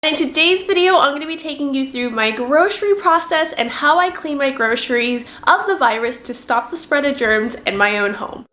In today's video, I'm going to be taking you through my grocery process and how I clean my groceries of the virus to stop the spread of germs in my own home.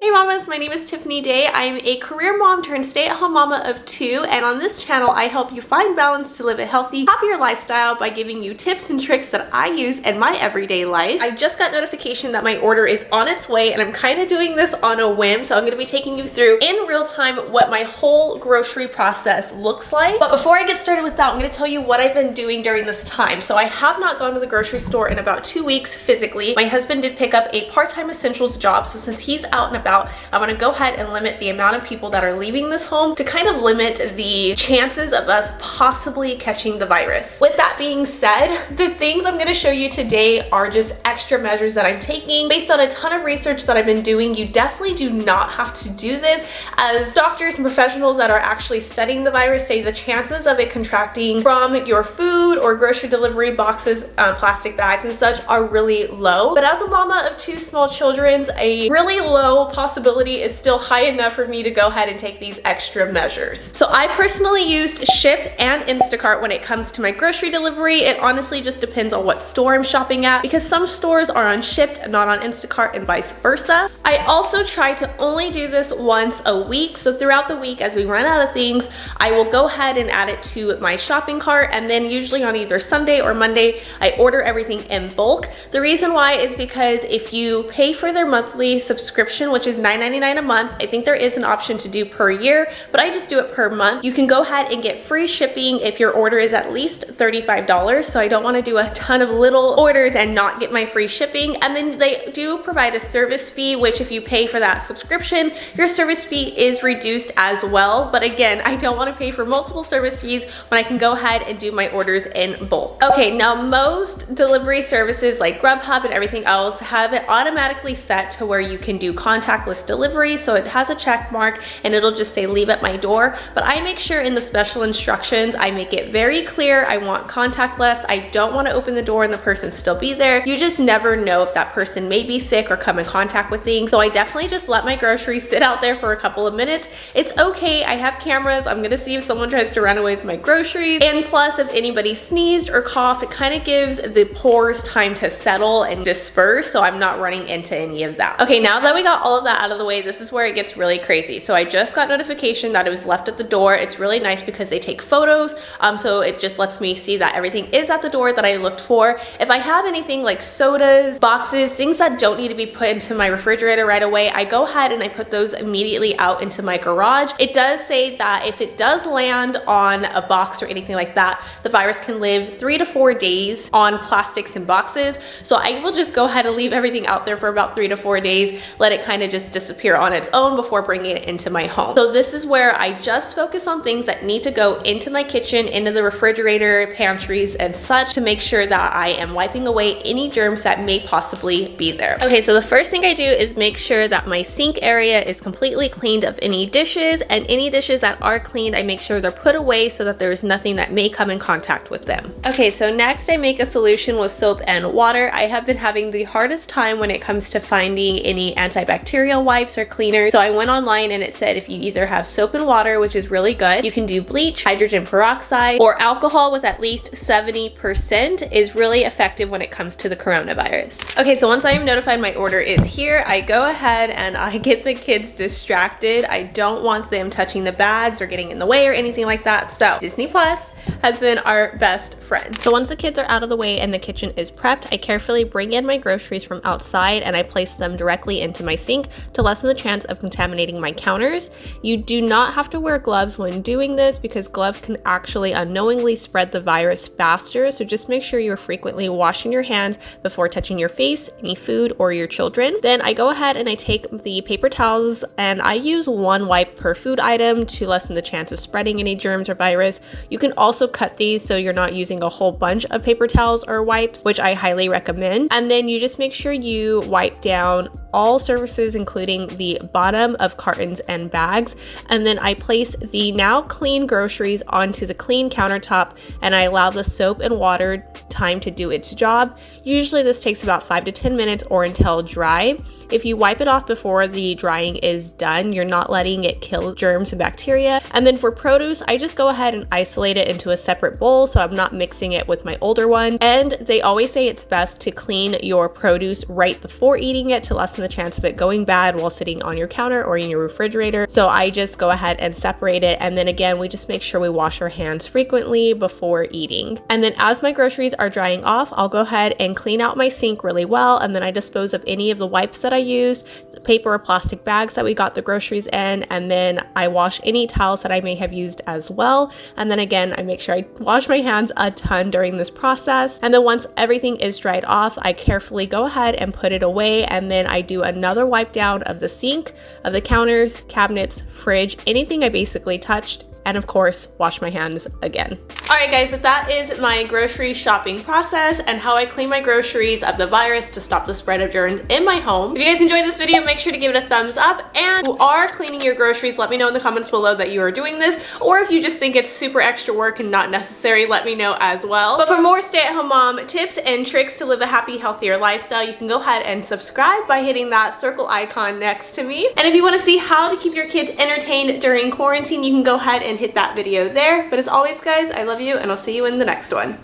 Hey mamas, my name is Tiffany Day. I'm a career mom turned stay-at-home mama of 2, and on this channel I help you find balance to live a healthy, happier lifestyle by giving you tips and tricks that I use in my everyday life. I just got notification that my order is on its way, and I'm kind of doing this on a whim, so I'm going to be taking you through in real time what my whole grocery process looks like. But before I get started with that, I'm going to tell you what I've been doing during this time. So I have not gone to the grocery store in about 2 weeks physically. My husband did pick up a part-time essentials job, so since he's out and about, I want to go ahead and limit the amount of people that are leaving this home to kind of limit the chances of us possibly catching the virus. With that being said, the things I'm going to show you today are just extra measures that I'm taking based on a ton of research that I've been doing. You definitely do not have to do this, as doctors and professionals that are actually studying the virus say the chances of it contracting from your food or grocery delivery boxes, plastic bags and such are really low. But as a mama of 2 small children, a really low possibility is still high enough for me to go ahead and take these extra measures. So I personally used Shipt and Instacart when it comes to my grocery delivery. It honestly just depends on what store I'm shopping at, because some stores are on Shipt and not on Instacart and vice versa. I also try to only do this once a week. So throughout the week, as we run out of things, I will go ahead and add it to my shopping cart, and then usually on either Sunday or Monday, I order everything in bulk. The reason why is because if you pay for their monthly subscription, which is $9.99 a month, I think there is an option to do per year, but I just do it per month. You can go ahead and get free shipping if your order is at least $35. So I don't want to do a ton of little orders and not get my free shipping. And then they do provide a service fee, which if you pay for that subscription, your service fee is reduced as well. But again, I don't want to pay for multiple service fees when I can go ahead and do my orders in bulk. Okay, now most delivery services like Grubhub and everything else have it automatically set to where you can do contactless delivery, so it has a check mark and it'll just say leave at my door. But I make sure in the special instructions I make it very clear I want contactless. I don't want to open the door and the person still be there. You just never know if that person may be sick or come in contact with things, so I definitely just let my groceries sit out there for a couple of minutes. It's okay, I have cameras. I'm gonna see if someone tries to run away with my groceries, and plus if anybody sneezed or coughed, it kind of gives the pores time to settle and disperse, so I'm not running into any of that. Okay, now that we got all of that out of the way, this is where it gets really crazy. So I just got notification that it was left at the door. It's really nice because they take photos, so it just lets me see that everything is at the door that I looked for. If I have anything like sodas, boxes, things that don't need to be put into my refrigerator right away, I go ahead and I put those immediately out into my garage. It does say that if it does land on a box or anything like that, the virus can live 3 to 4 days on plastics and boxes. So I will just go ahead and leave everything out there for about 3 to 4 days, let it kind of just disappear on its own before bringing it into my home. So this is where I just focus on things that need to go into my kitchen, into the refrigerator, pantries and such, to make sure that I am wiping away any germs that may possibly be there. Okay, so the first thing I do is make sure that my sink area is completely cleaned of any dishes, and any dishes that are cleaned, I make sure they're put away so that there's nothing that may come in contact with them. Okay, so next I make a solution with soap and water. I have been having the hardest time when it comes to finding any antibacterial wipes or cleaners. So I went online and it said if you either have soap and water, which is really good, you can do bleach, hydrogen peroxide, or alcohol with at least 70% is really effective when it comes to the coronavirus. Okay, so once I am notified my order is here, I go ahead and I get the kids distracted. I don't want them touching the bags or getting in the way or anything like that. So Disney Plus has been our best friend. So once the kids are out of the way and the kitchen is prepped, I carefully bring in my groceries from outside and I place them directly into my sink to lessen the chance of contaminating my counters. You do not have to wear gloves when doing this because gloves can actually unknowingly spread the virus faster, so just make sure you're frequently washing your hands before touching your face, any food, or your children. Then I go ahead and I take the paper towels and I use 1 wipe per food item to lessen the chance of spreading any germs or virus. You can also also cut these so you're not using a whole bunch of paper towels or wipes, which I highly recommend. And then you just make sure you wipe down all surfaces, including the bottom of cartons and bags. And then I place the now clean groceries onto the clean countertop, and I allow the soap and water time to do its job. Usually this takes about 5 to 10 minutes or until dry. If you wipe it off before the drying is done, you're not letting it kill germs and bacteria. And then for produce, I just go ahead and isolate it into a separate bowl so I'm not mixing it with my older one. And they always say it's best to clean your produce right before eating it to lessen the chance of it going bad while sitting on your counter or in your refrigerator. So I just go ahead and separate it. And then again, we just make sure we wash our hands frequently before eating. And then as my groceries are drying off, I'll go ahead and clean out my sink really well. And then I dispose of any of the wipes that I used, the paper or plastic bags that we got the groceries in, and then I wash any towels that I may have used as well. And then again, I make sure I wash my hands a ton during this process. And then once everything is dried off, I carefully go ahead and put it away. And then I do another wipe down of the sink, of the counters, cabinets, fridge, anything I basically touched, and of course, wash my hands again. All right guys, but that is my grocery shopping process and how I clean my groceries of the virus to stop the spread of germs in my home. If you guys enjoyed this video, make sure to give it a thumbs up, and if you are cleaning your groceries, let me know in the comments below that you are doing this, or if you just think it's super extra work and not necessary, let me know as well. But for more stay-at-home mom tips and tricks to live a happy, healthier lifestyle, you can go ahead and subscribe by hitting that circle icon next to me. And if you want to see how to keep your kids entertained during quarantine, you can go ahead and hit that video there. But as always guys, I love you and I'll see you in the next one.